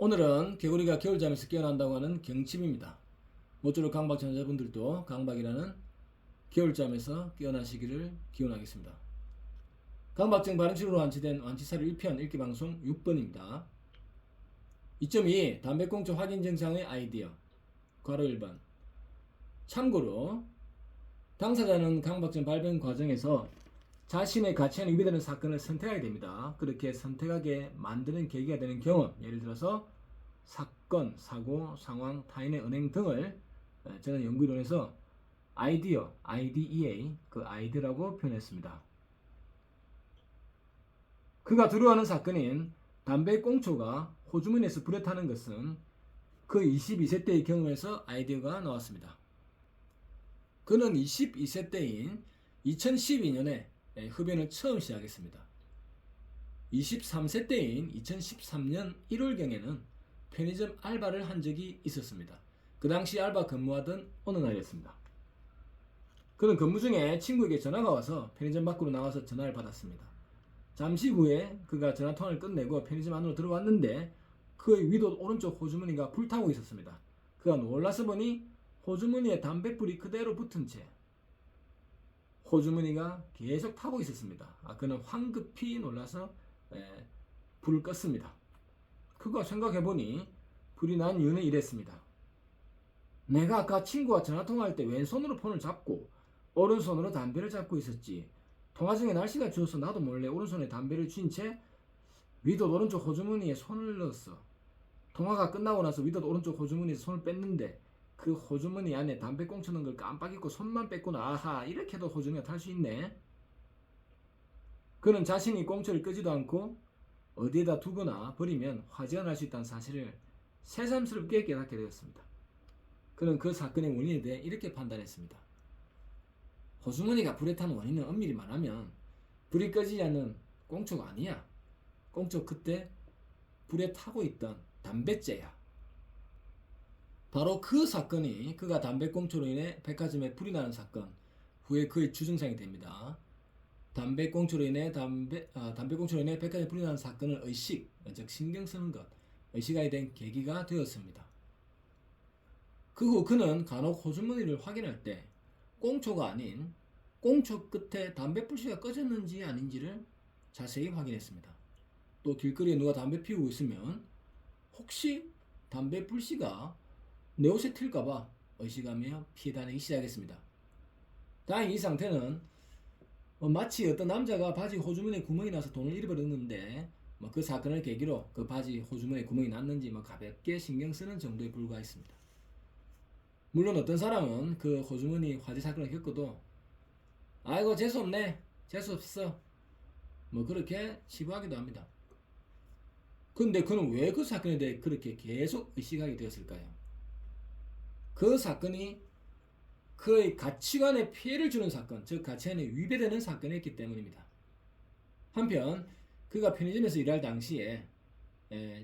오늘은 개구리가 겨울잠에서 깨어난다고 하는 경칩입니다. 모쪼록 강박 전자분들도 강박이라는 겨울잠에서 깨어나시기를 기원하겠습니다. 강박증 발현치료로 완치된 완치사료 1편 읽기 방송 6번입니다. 2.2 담배꽁초 확인 증상의 아이디어 괄호 1번. 참고로 당사자는 강박증 발병 과정에서 자신의 가치관에 위배되는 사건을 선택하게 됩니다. 그렇게 선택하게 만드는 계기가 되는 경험, 예를 들어서 사건, 사고, 상황, 타인의 은행 등을 저는 연구이론에서 아이디어, IDEA, 그 아이디라고 표현했습니다. 그가 두려워하는 사건인 담배꽁초가 호주머니에서 불에 타는 것은 그 22세 때의 경험에서 아이디어가 나왔습니다. 그는 22세 때인 2012년에 흡연을 처음 시작했습니다. 23세 때인 2013년 1월경에는 편의점 알바를 한 적이 있었습니다. 그 당시 알바 근무하던 어느 날이었습니다. 그는 근무 중에 친구에게 전화가 와서 편의점 밖으로 나와서 전화를 받았습니다. 잠시 후에 그가 전화통화를 끝내고 편의점 안으로 들어왔는데 그의 위도 오른쪽 호주머니가 불타고 있었습니다. 그가 놀라서 보니 호주머니에 담뱃불이 그대로 붙은 채 호주머니가 계속 타고 있었습니다. 그는 황급히 놀라서 불을 껐습니다. 그가 생각해보니 불이 난 이유는 이랬습니다. 내가 아까 친구와 전화통화할 때 왼손으로 폰을 잡고 오른손으로 담배를 잡고 있었지. 통화 중에 날씨가 추워서 나도 몰래 오른손에 담배를 쥔 채 위도 오른쪽 호주머니에 손을 넣었어. 통화가 끝나고 나서 위도 오른쪽 호주머니에서 손을 뺐는데 그 호주머니 안에 담배 꽁초 넣은 걸 깜빡 잊고 손만 뺐구나. 아하, 이렇게도 호주머니가 탈 수 있네. 그는 자신이 꽁초를 끄지도 않고 어디에다 두거나 버리면 화재가 날 수 있다는 사실을 새삼스럽게 깨닫게 되었습니다. 그는 그 사건의 원인에 대해 이렇게 판단했습니다. 호주머니가 불에 타는 원인은 엄밀히 말하면 불이 꺼지지 않는 꽁초가 아니야. 꽁초 그때 불에 타고 있던 담뱃재야. 바로 그 사건이 그가 담배꽁초로 인해 백화점에 불이 나는 사건 후에 그의 주증상이 됩니다. 담배꽁초로 인해 담배꽁초로 인해 백화점에 불이 나는 사건을 의식, 즉 신경 쓰는 것, 의식하게 된 계기가 되었습니다. 그 후 그는 간혹 호주머니를 확인할 때 꽁초가 아닌 꽁초 끝에 담배불씨가 꺼졌는지 아닌지를 자세히 확인했습니다. 또 길거리에 누가 담배 피우고 있으면 혹시 담배불씨가 내 옷에 튈까봐 의식하며 피해 다니기 시작했습니다. 다행히 이 상태는 마치 어떤 남자가 바지 호주머니에 구멍이 나서 돈을 잃어버렸는데 그 사건을 계기로 그 바지 호주머니에 구멍이 났는지 가볍게 신경 쓰는 정도에 불과했습니다. 물론 어떤 사람은 그 호주머니 화재 사건을 겪어도 아이고 재수없네, 재수없어 그렇게 치부하기도 합니다. 근데 그는 왜 그 사건에 대해 그렇게 계속 의식하게 되었을까요? 그 사건이 그의 가치관에 피해를 주는 사건, 즉 가치관에 위배되는 사건이었기 때문입니다. 한편 그가 편의점에서 일할 당시에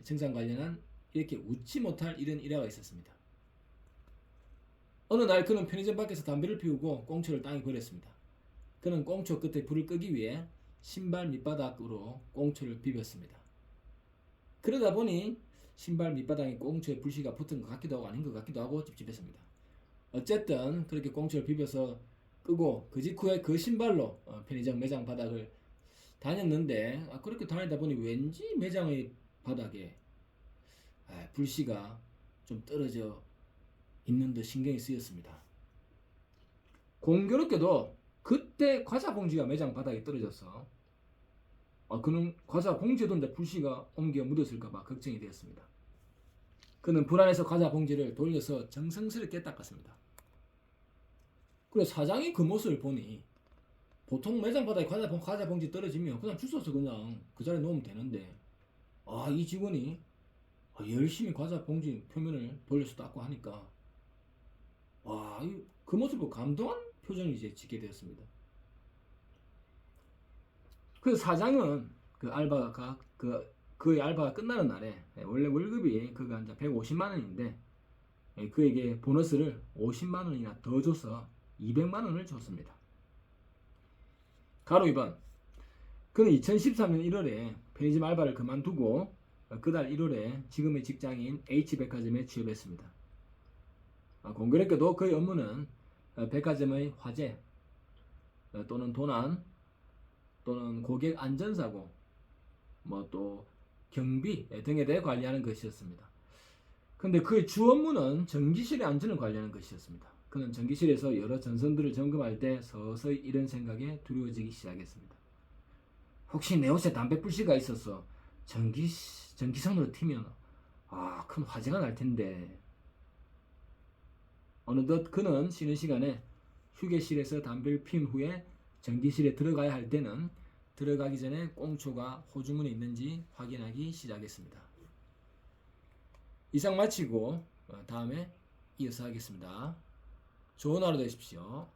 증상 관련한 이렇게 웃지 못할 이런 일화가 있었습니다. 어느 날 그는 편의점 밖에서 담배를 피우고 꽁초를 땅에 버렸습니다. 그는 꽁초 끝에 불을 끄기 위해 신발 밑바닥으로 꽁초를 비볐습니다. 그러다 보니 신발 밑바닥에 꽁초에 불씨가 붙은 것 같기도 하고 아닌 것 같기도 하고 찝찝했습니다. 어쨌든 그렇게 꽁초를 비벼서 끄고 그 직후에 그 신발로 편의점 매장 바닥을 다녔는데 그렇게 다니다 보니 왠지 매장의 바닥에 불씨가 좀 떨어져 있는 듯 신경이 쓰였습니다. 공교롭게도 그때 과자 봉지가 매장 바닥에 떨어져서 그는 과자 봉지에 뒀는데 불씨가 옮겨 묻었을까봐 걱정이 되었습니다. 그는 불안해서 과자 봉지를 돌려서 정성스럽게 닦았습니다. 그래서 사장이 그 모습을 보니 보통 매장 바닥에 과자 봉지 떨어지면 그냥 주워서 그냥 그 자리에 놓으면 되는데 이 직원이 열심히 과자 봉지 표면을 돌려서 닦고 하니까 그 모습을 감동한 표정이 이제 짓게 되었습니다. 그래서 사장은 그 알바가 그의 알바가 끝나는 날에 원래 월급이 그가 이제 150만 원인데 그에게 보너스를 50만 원이나 더 줘서 200만 원을 줬습니다. 가로 2번. 그는 2013년 1월에 편의점 알바를 그만두고 그달 1월에 지금의 직장인 H백화점에 취업했습니다. 공교롭게도 그의 업무는 백화점의 화재 또는 도난 또는 고객 안전사고 뭐 또 경비 등에 대해 관리하는 것이었습니다. 근데 그의 주 업무는 전기실의 안전을 관리하는 것이었습니다. 그는 전기실에서 여러 전선들을 점검할 때 서서히 이런 생각에 두려워지기 시작했습니다. 혹시 내 옷에 담배 불씨가 있어서 전기선으로 튀면 큰 화재가 날 텐데. 어느덧 그는 쉬는 시간에 휴게실에서 담배를 피운 후에 전기실에 들어가야 할 때는 들어가기 전에 꽁초가 호주머니에 있는지 확인하기 시작했습니다. 이상 마치고 다음에 이어서 하겠습니다. 좋은 하루 되십시오.